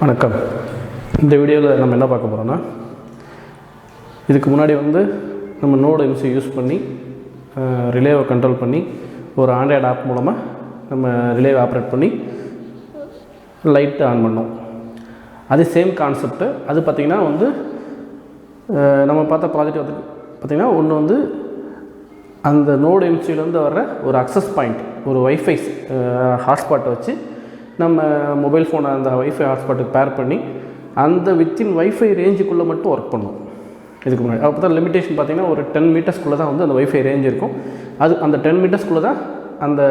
வணக்கம். இந்த வீடியோவில் நம்ம என்ன பார்க்க போகிறோம்னா, இதுக்கு முன்னாடி நம்ம நோடு எம்சி யூஸ் பண்ணி ரிலேவை கண்ட்ரோல் பண்ணி ஒரு ஆண்ட்ராய்டு ஆப் மூலமாக நம்ம ரிலேவை ஆப்ரேட் பண்ணி லைட்டு ஆன் பண்ணோம். அது சேம் கான்செப்ட்டு. அது பார்த்திங்கன்னா நம்ம பார்த்த ப்ராஜெக்ட் பார்த்திங்கன்னா ஒன்று அந்த நோடு எம்சியிலேருந்து வர்ற ஒரு அக்சஸ் பாயிண்ட், ஒரு வைஃபை ஹாட்ஸ்பாட்டை வச்சு நம்ம மொபைல் ஃபோனை அந்த வைஃபை ஹாட்ஸ்பாட்டுக்கு பேர் பண்ணி அந்த வித்தின் வைஃபை ரேஞ்சுக்குள்ளே மட்டும் ஒர்க் பண்ணும். இதுக்கு முன்னாடி அப்போ தான் லிமிட்டேஷன் பார்த்திங்கன்னா ஒரு 10 மீட்டர்ஸ்குள்ளே தான் அந்த வைஃபை ரேஞ்ச் இருக்கும். அது அந்த 10 மீட்டர்ஸ்குள்ளே தான் அந்த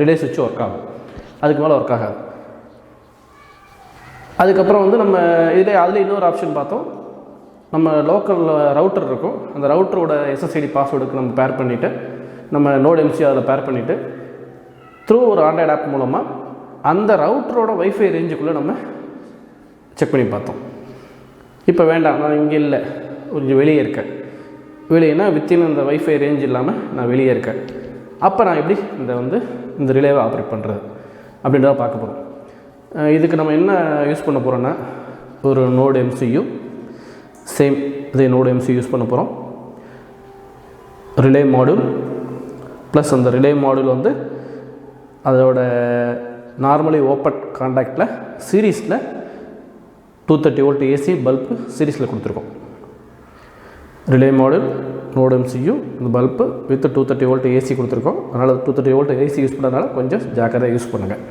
ரிலே சுவிட்ச் ஒர்க் ஆகும், அதுக்கு மேலே ஒர்க் ஆகாது. அதுக்கப்புறம் நம்ம அதில் இன்னொரு ஆப்ஷன் பார்த்தோம். நம்ம லோக்கல் ரவுட்டர் இருக்கும், அந்த ரவுட்டரோட SSID பாஸ்வேர்டுக்கு நம்ம பேர் பண்ணிவிட்டு நம்ம நோடு எம்சி அதில் பேர் பண்ணிவிட்டு த்ரூ ஒரு ஆண்ட்ராய்டு ஆப் மூலமாக அந்த ரவுட்டரோட வைஃபை ரேஞ்சுக்குள்ளே நம்ம செக் பண்ணி பார்த்தோம். இப்போ வேண்டாம், நான் இங்கே இல்லை, கொஞ்சம் வெளியே இருக்கேன், வெளியேனா வித்தின் அந்த வைஃபை ரேஞ்ச் இல்லாமல் நான் வெளியே இருக்கேன். அப்போ நான் எப்படி இந்த ரிலேவை ஆப்ரேட் பண்ணுறது அப்படின்றத பார்க்க போகிறோம். இதுக்கு நம்ம என்ன யூஸ் பண்ண போகிறோன்னா, ஒரு நோடு எம்சியு, சேம் இதே நோடு எம்சி யூஸ் பண்ண போகிறோம். ரிலே மாடியூல் ப்ளஸ் அந்த ரிலே மாடியூல் அதோட நார்மலி ஓப்பன் கான்டாக்டில் சீரீஸில் 230 வோல்ட் ஏசி பல்பு சீரீஸில் கொடுத்துருக்கோம். ரிலே மாடியூல், நோடு எம்சியு, இந்த பல்பு வித் 230 வோல்ட் ஏசி கொடுத்துருக்கோம். அதனால் 230 வோல்ட் ஏசி யூஸ் பண்ணுறதுனால கொஞ்சம் ஜாக்கிரதையாக யூஸ் பண்ணுங்கள்.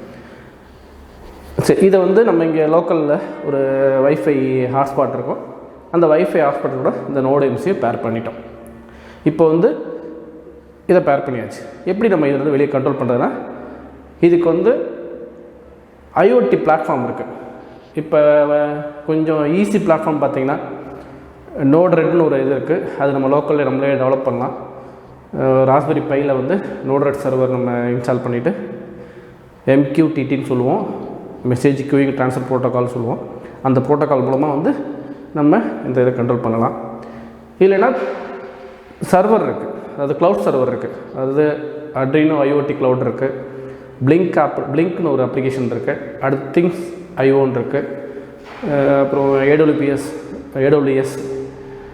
சரி, இதை நம்ம இங்கே லோக்கலில் ஒரு வைஃபை ஹாட்ஸ்பாட் இருக்கும், அந்த வைஃபை ஹாட்ஸ்பாட்டோட இந்த நோடு எம்சியை பேர் பண்ணிட்டோம். இப்போ இதை பேர் பண்ணியாச்சு. எப்படி நம்ம இதில் வெளியே கண்ட்ரோல் பண்ணுறதுன்னா, இதுக்கு IoT பிளாட்ஃபார்ம் இருக்குது. இப்போ கொஞ்சம் ஈஸி பிளாட்ஃபார்ம் பார்த்திங்கன்னா நோட் ரெட்னு ஒரு இது இருக்குது. அது நம்ம லோக்கலில் நம்மளே டெவலப் பண்ணலாம். ராஸ்பெரி பையில் நோட் ரெட் சர்வர் நம்ம இன்ஸ்டால் பண்ணிவிட்டு MQTTன்னு சொல்லுவோம், மெசேஜ் கியூயிங் ட்ரான்ஸ்ஃபர் ப்ரோட்டோக்கால் சொல்லுவோம். அந்த ப்ரோட்டோக்கால் மூலமாக நம்ம இந்த இதை கண்ட்ரோல் பண்ணலாம். இல்லைன்னா சர்வர் இருக்குது, அதாவது க்ளவுட் சர்வர் இருக்குது. அதாவது Arduino IoT க்ளவுட் இருக்குது, Blynkனு ஒரு அப்ளிகேஷன் இருக்குது, அடுத்து திங்ஸ் IOன்னு இருக்குது, அப்புறம் AWS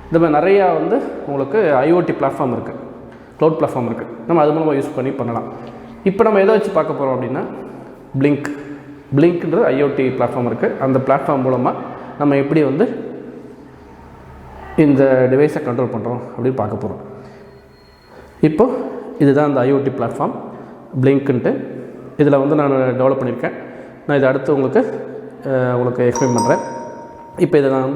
இந்த மாதிரி நிறையா உங்களுக்கு IoT பிளாட்ஃபார்ம் இருக்குது, க்ளவுட் பிளாட்ஃபார்ம் இருக்குது. நம்ம அது மூலமாக யூஸ் பண்ணலாம். இப்போ நம்ம எதை வச்சு பார்க்க போகிறோம் அப்படின்னா, Blynkன்றது IoT பிளாட்ஃபார்ம் இருக்குது. அந்த பிளாட்ஃபார்ம் மூலமாக நம்ம எப்படி இந்த டிவைஸை கண்ட்ரோல் பண்ணுறோம் அப்படின்னு பார்க்க போகிறோம். இப்போது இதுதான் அந்த IoT பிளாட்ஃபார்ம் Blynkன்ட்டு. இதில் நான் டெவலப் பண்ணியிருக்கேன். நான் இதை அடுத்து உங்களுக்கு எக்ஸ்பிளைன் பண்ணுறேன். இப்போ இதை நான்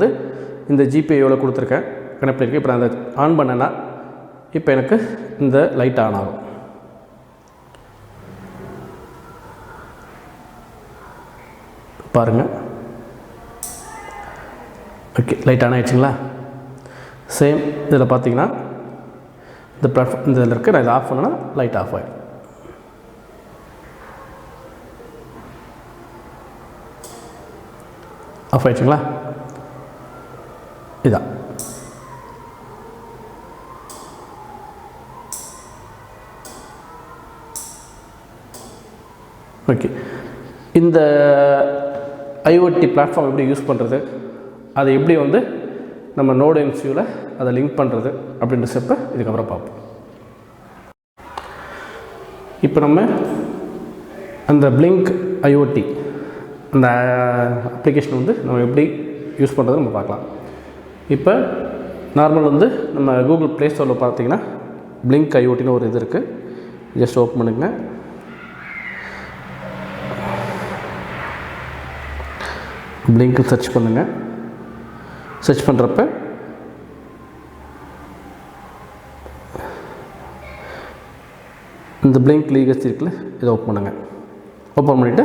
இந்த GPIOவில் கொடுத்துருக்கேன், கனெக்ட் பண்ணியிருக்கேன். இப்போ நான் அதை ஆன் பண்ணேன்னா இப்போ எனக்கு இந்த லைட் ஆன் ஆகும். பாருங்கள், ஓகே, லைட் ஆன் ஆகிடுச்சிங்களா? சேம் இதில் பார்த்தீங்கன்னா இந்த பிளாட்ஃபார்ம் இந்த இதில் இருக்குது. நான் இதை ஆஃப் பண்ணேன்னா லைட் ஆஃப் ஆகிடும். ஆஃப் ஆகிடுச்சுங்களா? இதான் ஓகே. இந்த IoT பிளாட்ஃபார்ம் எப்படி யூஸ் பண்ணுறது, அதை எப்படி நம்ம நோடு எம்சியூவில் அதை லிங்க் பண்ணுறது அப்படின்ற ஸ்டெப்பை இதுக்கப்புறம் பார்ப்போம். இப்போ நம்ம அந்த Blynk IoT அந்த அப்ளிகேஷன் நம்ம எப்படி யூஸ் பண்ணுறது நம்ம பார்க்கலாம். இப்போ நார்மல் நம்ம கூகுள் ப்ளே ஸ்டோரில் பார்த்தீங்கன்னா Blynk IoTன்னு ஒரு இது இருக்குது. ஜஸ்ட் ஓப்பன் பண்ணுங்க. Blynk சர்ச் பண்ணுங்கள். சர்ச் பண்ணுறப்ப இந்த Blynk லீகசி இருக்குல்ல, இதை ஓப்பன் பண்ணுங்கள். ஓப்பன் பண்ணிவிட்டு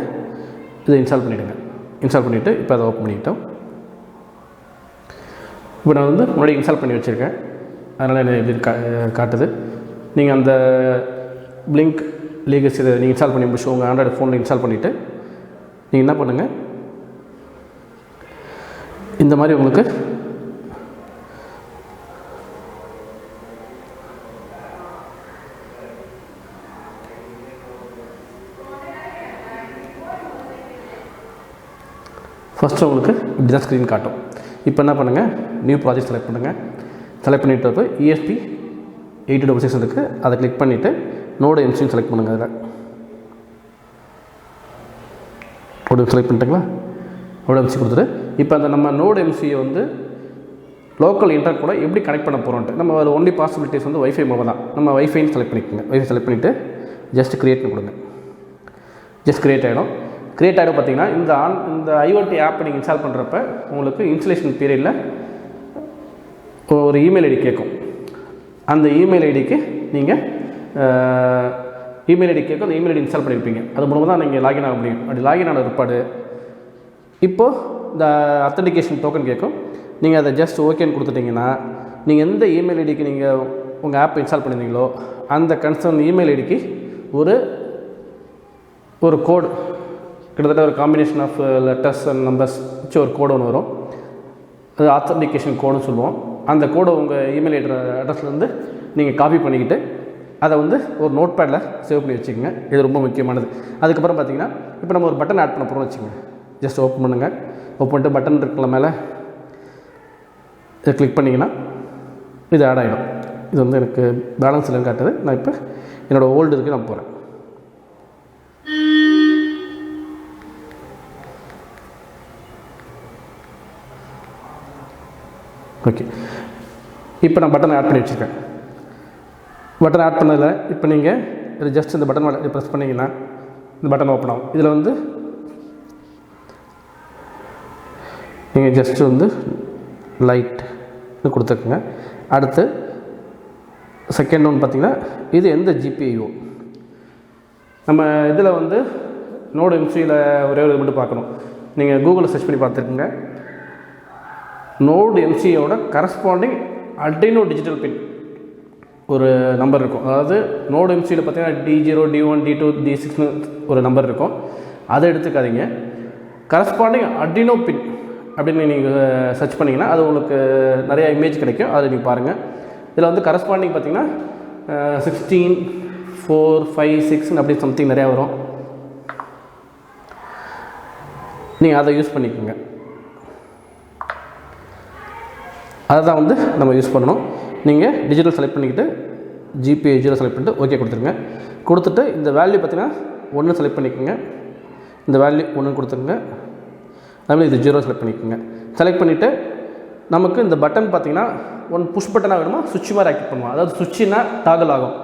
இதை இன்ஸ்டால் பண்ணிவிடுங்க. இன்ஸ்டால் பண்ணிவிட்டு இப்போ அதை ஓப்பன் பண்ணிக்கிட்டோம். இப்போ நான் முன்னாடி இன்ஸ்டால் பண்ணி வச்சுருக்கேன், அதனால் என்ன எப்படி காட்டுது. நீங்கள் அந்த Blynk லீகசி இதை நீங்கள் இன்ஸ்டால் பண்ணி முடிச்சு உங்கள் ஆண்ட்ராய்டு ஃபோனில் இன்ஸ்டால் பண்ணிவிட்டு நீங்கள் என்ன பண்ணுங்கள், இந்த மாதிரி உங்களுக்கு ஃபஸ்ட்டு உங்களுக்கு இப்படி தான் ஸ்க்ரீன் காட்டும். இப்போ என்ன பண்ணுங்கள், நியூ ப்ராஜெக்ட் செலக்ட் பண்ணுங்கள். செலக்ட் பண்ணிவிட்டு ESP 8266 இருக்குது, அதை கிளிக் பண்ணிவிட்டு நோடு எம்சியும் செலக்ட் பண்ணுங்கள். அதில் நோடு செலக்ட் பண்ணிட்டீங்களா, நோடு எம்சி கொடுத்துட்டு இப்போ அந்த நம்ம நோடு எம்சியை வந்து லோக்கல் இன்டர்நெட் கூட எப்படி கனெக்ட் பண்ண போகிறோன்ட்டு நம்ம அதில் ஒன்லி பாசிபிலிட்டிஸ் வந்து வைஃபை மூலம் தான். நம்ம வைஃபைன்னு செலக்ட் பண்ணிக்கோங்க. வைஃபை செலக்ட் பண்ணிவிட்டு ஜஸ்ட் க்ரியேட்னு கொடுங்க. ஜஸ்ட் க்ரியேட் ஆகிடும். க்ரியேட் ஆகிடும். பார்த்தீங்கன்னா இந்த IoT ஆப்பை நீங்கள் இன்ஸ்டால் பண்ணுறப்ப உங்களுக்கு இன்ஸ்டலேஷன் பீரியடில் ஒரு இமெயில் ஐடி கேட்கும். அந்த இமெயில் ஐடிக்கு நீங்கள் இமெயில் ஐடி கேட்கும். அந்த இமெயில் ஐடி இன்ஸ்டால் பண்ணியிருப்பீங்க. அது மூலமாக தான் நீங்கள் லாகின் ஆக முடியும். அப்படி லாகின் ஆன பிற்பாடு இப்போது இந்த அத்தன்டிகேஷன் டோக்கன் கேட்கும். நீங்கள் அதை ஜஸ்ட் ஓகேன்னு கொடுத்துட்டிங்கன்னா நீங்கள் எந்த இமெயில் ஐடிக்கு நீங்கள் உங்கள் ஆப் இன்ஸ்டால் பண்ணியிருந்தீங்களோ அந்த கன்சர்ன் இமெயில் ஐடிக்கு ஒரு கோடு, கிட்டத்தட்ட ஒரு combination of letters and numbers வச்சு ஒரு கோடு ஒன்று வரும். அது ஆத்தன்டிகேஷன் கோடுன்னு சொல்லுவோம். அந்த கோடை உங்கள் இமெயில் அட்ரஸ்லேருந்து நீங்கள் காப்பி பண்ணிக்கிட்டு அதை வந்து ஒரு நோட் பேடில் சேவ் பண்ணி வச்சுக்கோங்க. இது ரொம்ப முக்கியமானது. அதுக்கப்புறம் பார்த்தீங்கன்னா இப்போ நம்ம ஒரு பட்டன் ஆட் பண்ண போகிறோம்னு வச்சுக்கோங்க. ஜஸ்ட் ஓப்பன் பண்ணுங்கள். ஓப்பன் பண்ணிட்டு பட்டன் இருக்குல்ல மேலே, இதை கிளிக் பண்ணிங்கன்னா இது ஆட் ஆகிடும். இது வந்து எனக்கு பேலன்ஸ் இல்லைன்னு காட்டுது. நான் இப்போ என்னோடய ஓல்டு இருக்குது, நான் போகிறேன். ஓகே, இப்போ நான் பட்டன் ஆட் பண்ணி வச்சுருக்கேன். பட்டன் ஆட் பண்ணதில் இப்போ நீங்கள் இது ஜஸ்ட் இந்த பட்டன் ப்ரெஸ் பண்ணிங்கன்னா இந்த பட்டன் ஓப்பன் ஆகும். இதில் வந்து நீங்கள் ஜஸ்ட்டு வந்து லைட்னு கொடுத்துக்குங்க. அடுத்து செகண்ட் ஒன்று பார்த்தீங்கன்னா இது எந்த GPIO. நம்ம இதில் வந்து நோடு எம்சியில் ஒரே ஒரு இது மட்டும் பார்க்கணும். நீங்கள் கூகுளில் சர்ச் பண்ணி பார்த்துருக்குங்க. நோடு எம்சியோட கரஸ்பாண்டிங் Arduino டிஜிட்டல் பின் ஒரு நம்பர் இருக்கும். அதாவது நோடு எம்சியில் பார்த்தீங்கன்னா D0, D1, D2, D6ன்னு ஒரு நம்பர் இருக்கும். அதை எடுத்துக்காதீங்க. கரஸ்பாண்டிங் Arduino பின் அப்படின்னு நீங்கள் சர்ச் பண்ணிங்கன்னா அது உங்களுக்கு நிறையா இமேஜ் கிடைக்கும். அதை நீங்கள் பாருங்கள். இதில் வந்து கரஸ்பாண்டிங் பார்த்தீங்கன்னா 16, 4, 5, 6 அப்படி சம்திங் நிறையா வரும். நீங்கள் அதை யூஸ் பண்ணிக்கோங்க. அதை தான் வந்து நம்ம யூஸ் பண்ணணும். நீங்கள் டிஜிட்டல் செலக்ட் பண்ணிக்கிட்டு GPIO செலக்ட் பண்ணிட்டு ஓகே கொடுத்துருங்க. கொடுத்துட்டு இந்த வேல்யூ பார்த்தீங்கன்னா 1 செலக்ட் பண்ணிக்கோங்க. இந்த வேல்யூ 1 கொடுத்துருங்க. அதுமாதிரி இது 0 செலக்ட் பண்ணிக்கோங்க. செலக்ட் பண்ணிவிட்டு நமக்கு இந்த பட்டன் பார்த்தீங்கன்னா புஷ் பட்டனாக வேணுமா சுவிட்ச் மாதிரி ஆக்டிவேட் பண்ணுவோம். அதாவது சுவிட்சுனா டாகல் ஆகும்.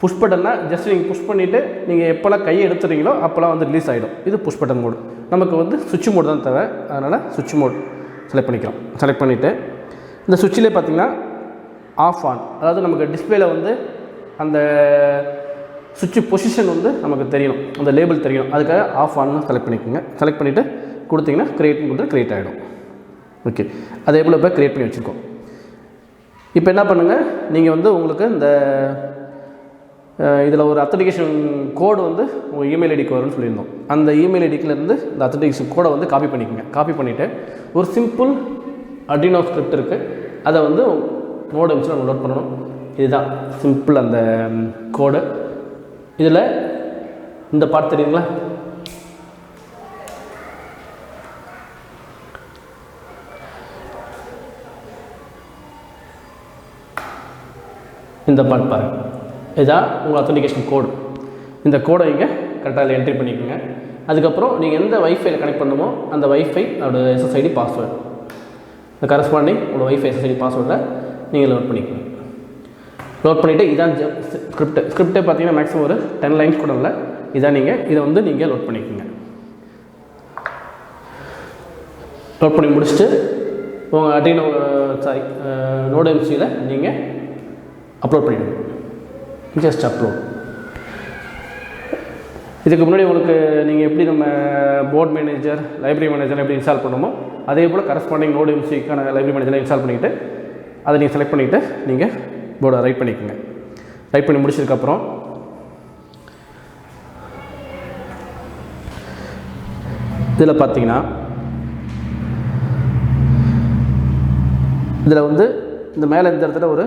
புஷ் பட்டன்னா ஜஸ்ட் நீங்கள் புஷ் பண்ணிவிட்டு நீங்கள் எப்போல்லாம் கையை எடுத்துறீங்களோ அப்போல்லாம் வந்து ரிலீஸ் ஆகிடும். இது புஷ் பட்டன் மோடு. நமக்கு வந்து சுவிட்ச் மோடு தான் தேவை. அதனால் சுவிட்ச் மோட் செலக்ட் பண்ணிக்கலாம். செலக்ட் பண்ணிவிட்டு இந்த சுவிட்சிலே பார்த்தீங்கன்னா ஆஃப் ஆன், அதாவது நமக்கு டிஸ்பிளேல வந்து அந்த சுவிட்ச் பொசிஷன் வந்து நமக்கு தெரியணும், அந்த லேபிள் தெரியணும். அதுக்காக ஆஃப் ஆன்னு செலக்ட் பண்ணிக்கோங்க. செலக்ட் பண்ணிவிட்டு கொடுத்தீங்கன்னா க்ரியேட்னு கொடுத்து க்ரியேட் ஆகிடும். ஓகே, அதே போல் இப்போ க்ரியேட் பண்ணி வச்சுருக்கோம். இப்போ என்ன பண்ணுங்கள், நீங்கள் வந்து உங்களுக்கு இந்த இதில் ஒரு அத்தன்டிகேஷன் கோடு வந்து உங்கள் இமெயில் ஐடிக்கு வரும்னு சொல்லியிருந்தோம். அந்த இமெயில் ஐடிக்கிலேருந்து இந்த அத்தன்டிகேஷன் கோடை வந்து காப்பி பண்ணிக்கோங்க. காப்பி பண்ணிவிட்டு ஒரு சிம்பிள் Arduino ஸ்கிரிப்ட் இருக்குது, அதை வந்து நோடு எம்சியில் நம்ம லோட் பண்ணணும். இதுதான் சிம்பிள் அந்த கோடு. இதில் இந்த பார்ட் தெரியுங்களா, இந்த பார்ட் பாருங்கள். இதுதான் உங்கள் அத்தன்டிகேஷன் கோடு. இந்த கோடை இங்கே கரெக்டாக என்ட்ரி பண்ணிக்கோங்க. அதுக்கப்புறம் நீங்கள் எந்த வைஃபைல கனெக்ட் பண்ணுமோ அந்த வைஃபை அதோட SSID பாஸ்வேர்டு, இந்த கரஸ்பாண்டிங் உங்களோட வைஃபை SSID பாஸ்வேர்டில் நீங்கள் லோட் பண்ணிக்கோங்க. லோட் பண்ணிவிட்டு இதான் ஸ்கிரிப்டே பார்த்தீங்கன்னா மேக்ஸிமம் ஒரு 10 லைன்ஸ் கூட இல்லை. இதான் இதை வந்து நீங்கள் லோட் பண்ணிக்கோங்க. லோட் பண்ணி முடிச்சுட்டு உங்கள் Arduino நோடு எம்சியில் நீங்கள் அப்லோட் பண்ணிவிடுங்க. Just upload. இதுக்கு முன்னாடி உங்களுக்கு நீங்கள் எப்படி நம்ம போர்ட் மேனேஜர், லைப்ரரி மேனேஜர் எப்படி இன்ஸ்டால் பண்ணுமோ அதே போல் கரஸ்பாண்டிங் நோடு எம்சிக்கான லைப்ரரி மேனேஜரை இன்ஸ்டால் பண்ணிவிட்டு அதை நீங்கள் செலக்ட் பண்ணிவிட்டு நீங்கள் போர்டை ரைட் பண்ணிக்கோங்க. ரைட் பண்ணி முடிச்சதுக்கப்புறம் இதில் பார்த்தீங்கன்னா இதில் வந்து இந்த மேலே இந்த இடத்துல ஒரு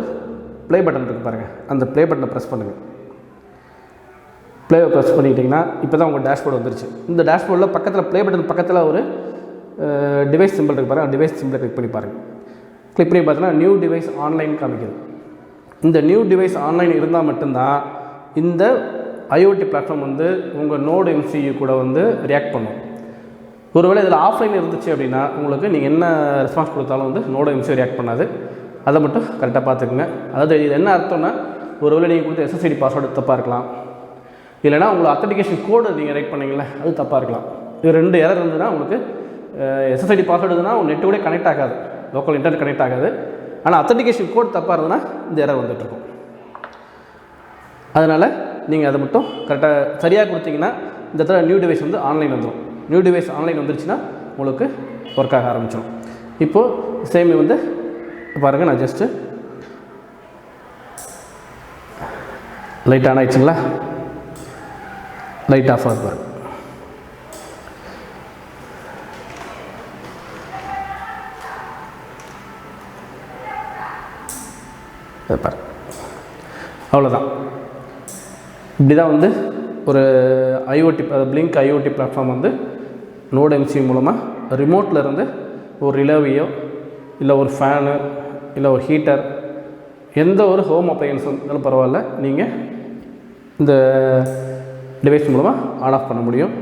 ப்ளே பட்டன் இருக்குது பாருங்கள். அந்த ப்ளே பட்டனை ப்ரெஸ் பண்ணுங்கள். ப்ளேவை ப்ரெஸ் பண்ணிக்கிட்டிங்கன்னா இப்போ தான் உங்கள் டேஷ்போர்டு வந்துருச்சு. இந்த டேஷ்போர்டில் பக்கத்தில் ப்ளே பட்டன் பக்கத்தில் ஒரு டிவைஸ் சிம்பிள் இருக்கு பாருங்கள், டிவைஸ் சிம்பிளை கிளிக் பண்ணி பாருங்கள். கிளிக் பண்ணி பார்த்தீங்கன்னா நியூ டிவைஸ் ஆன்லைன் காமிக்குது. இந்த நியூ டிவைஸ் ஆன்லைன் இருந்தால் மட்டும்தான் இந்த IoT பிளாட்ஃபார்ம் வந்து உங்கள் நோடு MCU கூட வந்து ரியாக்ட் பண்ணும். ஒருவேளை இதில் ஆஃப்லைன் இருந்துச்சு அப்படின்னா உங்களுக்கு நீங்கள் என்ன ரெஸ்பான்ஸ் கொடுத்தாலும் வந்து நோடு MCU ரியாக்ட் பண்ணாது. அதை மட்டும் கரெக்டாக பார்த்துக்குங்க. அதாவது இது என்ன அர்த்தம்னா, ஒருவேளை நீங்கள் கொடுத்த SSID பாஸ்வேர்டு தப்பாக இருக்கலாம், இல்லைனா உங்களை அத்தன்டிகேஷன் கோடு நீங்கள் ரைட் பண்ணிங்களே அது தப்பாக இருக்கலாம். இது 2 எரர் இருந்ததுன்னா உங்களுக்கு SSID பாஸ்வேர்டு இருந்ததுன்னா உங்கள் நெட்டு கூட கனெக்ட் ஆகாது, லோக்கல் இன்டர்நெட் கனெக்ட் ஆகாது. ஆனால் அத்தன்டிகேஷன் கோட் தப்பாக இருந்ததுன்னா இந்த எரர் வந்துட்டுருக்கும். அதனால் நீங்கள் அதை மட்டும் கரெக்டாக சரியாக கொடுத்தீங்கன்னா இந்த இடத்துல நியூ டிவைஸ் வந்து ஆன்லைன் வந்துடும். நியூ டிவைஸ் ஆன்லைன் வந்துருச்சுன்னா உங்களுக்கு ஒர்க் ஆக ஆரம்பிச்சிடும். இப்போது சேம் வந்து பாருங்கள், நான் ஜஸ்ட்டு லைட் ஆன் ஆகிடுச்சுங்களா, லைட் ஆஃப் ஆகுது பாருங்கள். அவ்வளோதான். இப்படி தான் வந்து ஒரு IoT Blynk IoT பிளாட்ஃபார்ம் வந்து நோடு MCU மூலமாக ரிமோட்டில் இருந்து ஒரு ரிலேவையோ இல்லை ஒரு ஃபேனு இல்லை ஒரு ஹீட்டர் எந்த ஒரு ஹோம் அப்ளையன்ஸ் இருந்தாலும் பரவாயில்ல, நீங்கள் இந்த டிவைஸ் மூலமாக ஆன் ஆஃப் பண்ண முடியும்.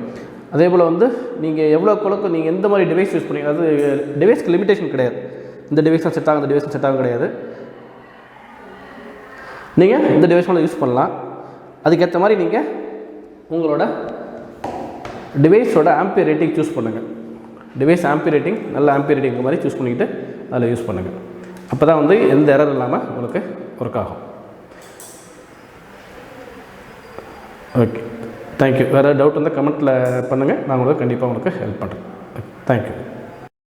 அதே போல் வந்து நீங்கள் எவ்வளோக்கு நீங்கள் எந்த மாதிரி டிவைஸ் யூஸ் பண்ணீங்க, அது டிவைஸ்க்கு லிமிடேஷன் கிடையாது. இந்த டிவைஸ் தான் செட் ஆகும், இந்த டிவைஸ் செட் ஆகும் கிடையாது. நீங்கள் இந்த டிவைஸ் மூலம் யூஸ் பண்ணலாம். அதுக்கேற்ற மாதிரி நீங்கள் உங்களோட டிவைஸோட ஆம்பியர் ரேட்டிங் சூஸ் பண்ணுங்கள். டிவைஸ் ஆம்பியர் ரேட்டிங் நல்ல ஆம்பியர் ரேட்டிங் மாதிரி சூஸ் பண்ணிக்கிட்டு அதில் யூஸ் பண்ணுங்கள். அப்போ தான் வந்து எந்த எரர் இல்லாமல் உங்களுக்கு ஒர்க் ஆகும். Okay, thank you. வேறு டவுட் இருந்தால் கமெண்ட்டில் பண்ணுங்கள், நான் உங்களுக்கு கண்டிப்பாக உங்களுக்கு ஹெல்ப் பண்ணுறேன். தேங்க்யூ.